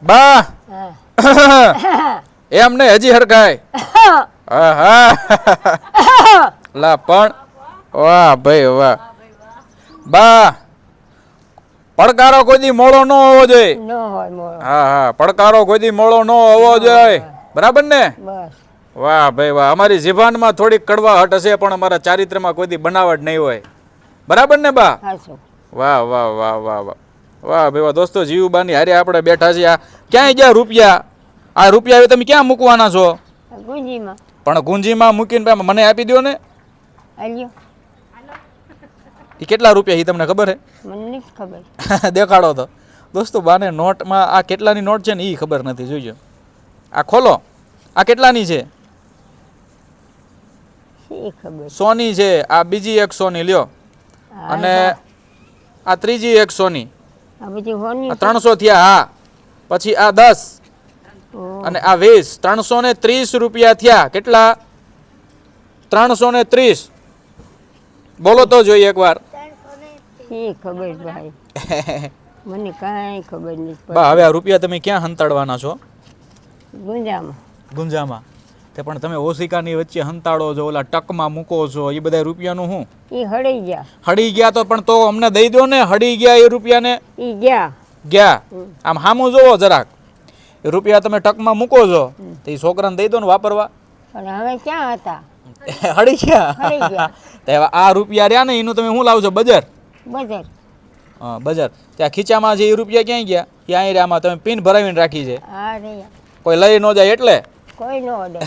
બા હા. એમ ને હજી હરખાય હા હા લા પણ વાહ ભાઈ વાહ બા પડકારો કોઈ દી મોળો ન હોવો જોઈએ ન હોય મોળો. હા હા પડકારો કોઈ દી મોળો ન હોવો જોઈએ બરાબર ને બસ. વાહ ભાઈ વાહ અમારી જીભાનમાં થોડીક કડવાહટ હશે પણ અમારા ચારિત્રમાં કોઈ દી બનાવટ નહીં હોય બરાબર ને બા હાચું. વાહ વાહ વાહ વાહ વાહ વાહ ભાઈ વાહ દોસ્તો જીવુબાની હારે આપણે બેઠા છીએ આ ક્યાંય ગયા રૂપિયા આ રૂપિયા હવે તમે ક્યાં મૂકવાના છો ગુંજીમાં. પણ ગુંજીમાં મૂકીને મને આપી દો ને આલ્યો. એ કેટલા રૂપિયા એ તમને ખબર મને નથી ખબર. હે દેખાડો તો દોસ્તો બાને નોટમાં આ કેટલાની નોટ છે ને એ ખબર નથી જોઈજો આ ખોલો આ કેટલાની છે શી ખબર. સોની છે આ બીજી એક સોની લ્યો અને હા. આ ત્રીજી એક સોની આ બધી હોની આ છે. 300 થયા હા પછી આ 10 અને ઓહો. આ 20 330 રૂપિયા થયા કેટલા 330 બોલો તો જોઈએ એકવાર શી ખબર ભાઈ. મને કાંઈ ખબર નથી બા હવે પડતી. આ રૂપિયા તમે ક્યાં હંતાડવાના છો ગુંજામાં. ગુંજામાં તે પણ તમે ઓશિકાની વચ્ચે હંતાડો છો ઓલા ટકમાં મૂકો છો એ બધા રૂપિયાનું શું એ હળી ગયા. હળી ગયા તો પણ તો અમને દઈ દો ને હળી ગયા એ રૂપિયાને એ ગયા. ગયા આમ હામું જોવો જરાક એ રૂપિયા તમે ટકમાં મૂકો છો તો એ છોકરાને દઈ દો ને વાપરવા પણ હવે ક્યાં હતા. હળી ગયા હળી ગયા. તો હવે આ રૂપિયા રહ્યા ને એનું તમે શું લાવશો બજાર બજાર. હા બજાર ત્યાં ખીચામાં છે એ રૂપિયા ક્યાંય ગયા ક્યાંય રહ્યા આમાં તમે પિન ભરાવીને રાખી છે આ રહ્યા. કોઈ લઈ ન જાય એટલે કોઈ ન ઓડે.